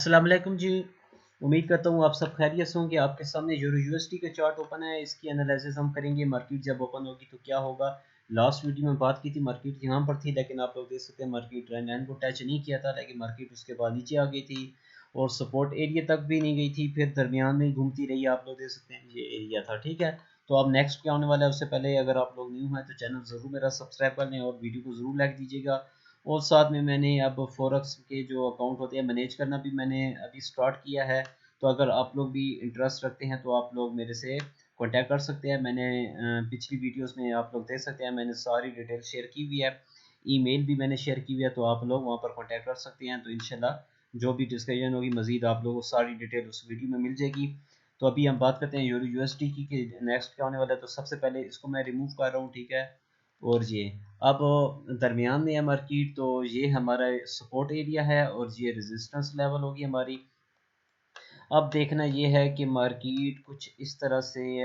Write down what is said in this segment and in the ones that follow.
अस्सलाम वालेकुम जी। उम्मीद करता हूँ आप सब खैरियत से होंगे। आपके सामने यूरो यूएसडी का चार्ट ओपन है। इसकी एनालिसिस हम करेंगे। मार्केट जब ओपन होगी तो क्या होगा। लास्ट वीडियो में बात की थी, मार्केट यहाँ पर थी, लेकिन आप लोग देख सकते हैं मार्केट ट्रेंड लाइन को टच नहीं किया था, लेकिन मार्केट उसके बाद नीचे आ गई थी और सपोर्ट एरिया तक भी नहीं गई थी, फिर दरमियान में घूमती रही। आप लोग देख सकते हैं ये एरिया था, ठीक है। तो अब नेक्स्ट क्या होने वाला है, उससे पहले अगर आप लोग न्यू हैं तो चैनल ज़रूर मेरा सब्सक्राइब कर लें और वीडियो को ज़रूर लाइक दीजिएगा। और साथ में मैंने अब फॉरेक्स के जो अकाउंट होते हैं मैनेज करना भी मैंने अभी स्टार्ट किया है। तो अगर आप लोग भी इंटरेस्ट रखते हैं तो आप लोग मेरे से कांटेक्ट कर सकते हैं। मैंने पिछली वीडियोस में आप लोग देख सकते हैं, मैंने सारी डिटेल शेयर की हुई है। ईमेल भी मैंने शेयर की हुई है, तो आप लोग वहाँ पर कांटेक्ट कर सकते हैं। तो इंशाल्लाह जो भी डिस्कशन होगी मज़ीद आप लोगों को सारी डिटेल उस वीडियो में मिल जाएगी। तो अभी हम बात करते हैं यूरो यूएसडी की कि नेक्स्ट क्या होने वाला है। तो सबसे पहले इसको मैं रिमूव कर रहा हूँ, ठीक है। और ये अब दरमियान में है मार्केट, तो ये हमारा सपोर्ट एरिया है और ये रेजिस्टेंस लेवल होगी हमारी। अब देखना ये है कि मार्केट कुछ इस तरह से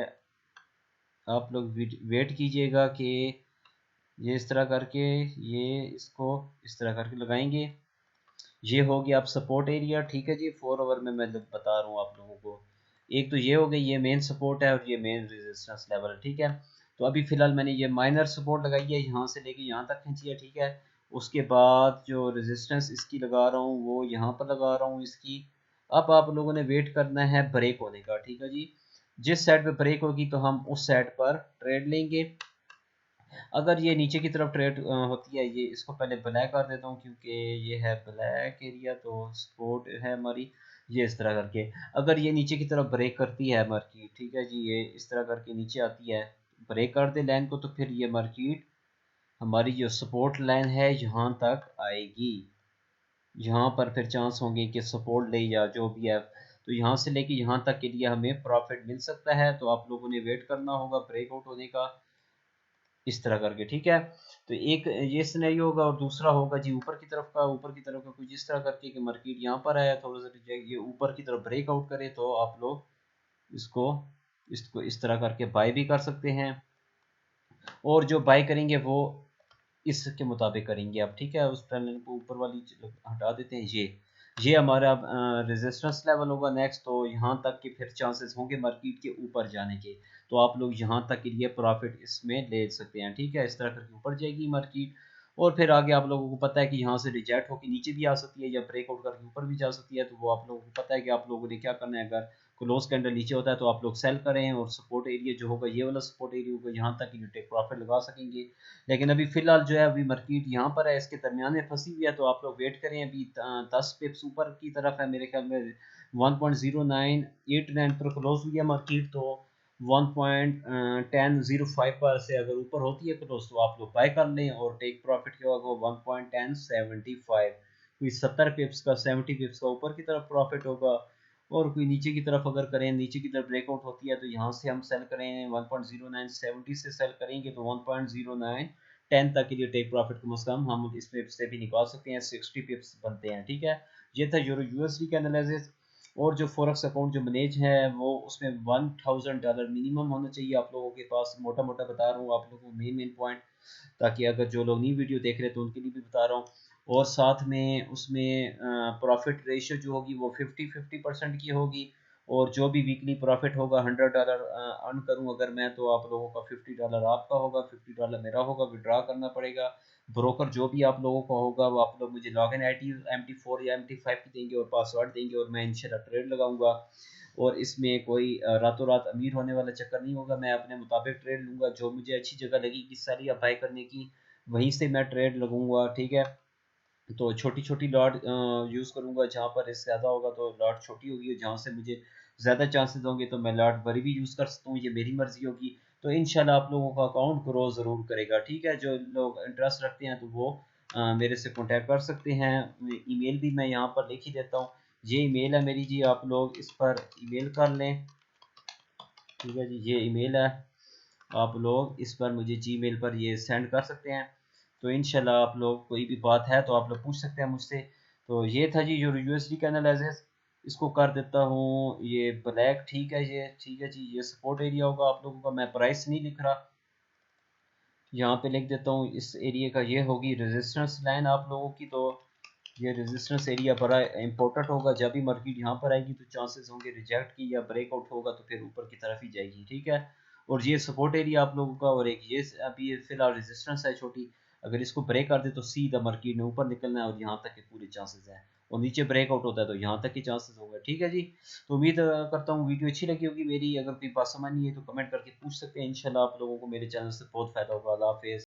आप लोग वेट कीजिएगा कि ये इस तरह करके ये इसको इस तरह करके लगाएंगे। ये हो गया आप सपोर्ट एरिया, ठीक है जी। 4 आवर में मैं बता रहा हूँ आप लोगों को। एक तो ये हो गई, ये मेन सपोर्ट है और ये मेन रेजिस्टेंस लेवल है, ठीक है। तो अभी फिलहाल मैंने ये माइनर सपोर्ट लगाई है, यहाँ से लेके यहाँ तक खींची है, ठीक है। उसके बाद जो रेजिस्टेंस इसकी लगा रहा हूँ वो यहाँ पर लगा रहा हूँ इसकी। अब आप लोगों ने वेट करना है ब्रेक होने का, ठीक है जी। जिस साइड पे ब्रेक होगी तो हम उस साइड पर ट्रेड लेंगे। अगर ये नीचे की तरफ ट्रेड होती है, ये इसको पहले ब्लैक कर देता हूँ क्योंकि ये है ब्लैक एरिया, तो सपोर्ट है हमारी। ये इस तरह करके अगर ये नीचे की तरफ ब्रेक करती है मार्केट, ठीक है जी, ये इस तरह करके नीचे आती है, ब्रेक कर दे लाइन को, तो फिर ये मार्केट हमारी जो सपोर्ट लाइन है यहाँ तक आएगी। यहाँ पर फिर चांस होंगे कि सपोर्ट ले या जो भी है, तो यहाँ से लेके यहाँ तक के लिए हमें प्रॉफिट मिल सकता है। तो आप लोगों ने वेट करना होगा ब्रेकआउट होने का, इस तरह करके, ठीक है। तो एक ये सिनेरियो होगा और दूसरा होगा जी ऊपर की तरफ का कुछ इस तरह करके कि मार्केट यहाँ पर आया, थोड़ा सा ये ऊपर की तरफ ब्रेकआउट करे तो आप लोग इसको इसको इस तरह करके बाय भी कर सकते हैं। और जो बाय करेंगे वो इसके मुताबिक करेंगे आप, ठीक है। उस पैनल को ऊपर वाली हटा देते हैं। ये हमारा रेजिस्टेंस लेवल होगा नेक्स्ट। तो यहाँ तक के फिर चांसेस होंगे मार्केट के ऊपर जाने के, तो आप लोग यहाँ तक के लिए प्रॉफिट इसमें ले सकते हैं, ठीक है। इस तरह करके ऊपर जाएगी मार्केट और फिर आगे आप लोगों को पता है कि यहाँ से रिजेक्ट होकर नीचे भी आ सकती है या ब्रेकआउट करके ऊपर भी जा सकती है। तो वो आप लोगों को पता है कि आप लोगों ने क्या करना है। अगर क्लोज कैंडल नीचे होता है तो आप लोग सेल करें और सपोर्ट एरिया जो होगा ये वाला सपोर्ट एरिया होगा, यहाँ तक ये टेक प्रॉफिट लगा सकेंगे। लेकिन अभी फिलहाल जो है अभी मार्केट यहाँ पर है, इसके दरमियान में फंसी हुई है, तो आप लोग वेट करें। अभी 10 पिप्स ऊपर की तरफ है मेरे ख्याल में, 1.0989 पर क्लोज हुई है मार्केट। तो 1.1005 पर से अगर ऊपर होती है क्लोज तो आप लोग बाय कर लें और टेक प्रॉफिट क्या होगा 1.1075, कोई 70 पिप्स का 70 पिप्स का ऊपर की तरफ प्रॉफिट होगा। और कोई नीचे की तरफ अगर करें, नीचे की तरफ ब्रेकआउट होती है तो यहाँ से हम सेल करें 1.0970 से सेल करेंगे तो 1.0910 तक के लिए टेक प्रॉफिट कम से कम हम इस पिप्स से भी निकाल सकते हैं। 60 पिप्स बनते हैं, ठीक है। ये था यूरो यूएसडी का एनालिसिस। और जो फॉरेक्स अकाउंट जो मैनेज है वो उसमें $1000 मिनिमम होना चाहिए आप लोगों के पास। मोटा मोटा बता रहा हूँ आप लोगों को मेन मेन पॉइंट, ताकि अगर जो लोग नई वीडियो देख रहे हैं तो उनके लिए भी बता रहा हूँ। और साथ में उसमें प्रॉफिट रेशियो जो होगी वो 50-50% की होगी। और जो भी वीकली प्रॉफिट होगा $100 अर्न करूँ अगर मैं, तो आप लोगों का $50 आपका होगा, $50 मेरा होगा, विड्रा करना पड़ेगा। ब्रोकर जो भी आप लोगों का होगा वो आप लोग मुझे log in I D MT4 या MT5 की देंगे और पासवर्ड देंगे और मैं इंशाल्लाह ट्रेड लगाऊंगा। और इसमें कोई रातों रात अमीर होने वाला चक्कर नहीं होगा। मैं अपने मुताबिक ट्रेड लूँगा, जो मुझे अच्छी जगह लगेगी सारी बाय करने की वहीं से मैं ट्रेड लगूंगा, ठीक है। तो छोटी छोटी लॉट यूज़ करूँगा, जहाँ पर रिस्क ज़्यादा होगा तो लॉट छोटी होगी, जहाँ से मुझे ज़्यादा चांसेस होंगे तो मैं लॉट बड़ी भी यूज़ कर सकता हूँ, ये मेरी मर्जी होगी। तो इंशाल्लाह आप लोगों का अकाउंट ग्रो ज़रूर करेगा, ठीक है। जो लोग इंटरेस्ट रखते हैं तो वो मेरे से कॉन्टैक्ट कर सकते हैं। ईमेल भी मैं यहाँ पर लिख ही देता हूँ। ये ईमेल है मेरी जी, आप लोग इस पर ईमेल कर लें, ठीक है जी। ये ईमेल है, आप लोग इस पर मुझे जीमेल पर ये सेंड कर सकते हैं। तो इंशाल्लाह आप लोग कोई भी बात है तो आप लोग पूछ सकते हैं मुझसे। तो ये था जी जो यूएसडी का एनालिसिस। इसको कर देता हूँ ये ब्लैक, ठीक है। ये ठीक है जी, ये सपोर्ट एरिया होगा आप लोगों का। मैं प्राइस नहीं लिख रहा, यहाँ पे लिख देता हूँ इस एरिया का। ये होगी रेजिस्टेंस लाइन आप लोगों की। तो ये रेजिस्टेंस एरिया बड़ा इंपॉर्टेंट होगा। जब भी मार्केट यहाँ पर आएगी तो चांसेस होंगे रिजेक्ट की या ब्रेकआउट होगा तो फिर ऊपर की तरफ ही जाएगी, ठीक है। और ये सपोर्ट एरिया आप लोगों का, और एक ये अभी ये फिलहाल रेजिस्टेंस है छोटी, अगर इसको ब्रेक कर दे तो सीधा मार्केट ने ऊपर निकलना है और यहाँ तक के पूरे चांसेस हैं। और नीचे ब्रेकआउट होता है तो यहाँ तक के चांसेस होंगे, ठीक है जी। तो उम्मीद करता हूँ वीडियो अच्छी लगी होगी मेरी। अगर कोई बात समझ नहीं है तो कमेंट करके पूछ सकते हैं। इंशाल्लाह आप लोगों को मेरे चैनल से बहुत फ़ायदा होगा। अल्लाह हाफिज़।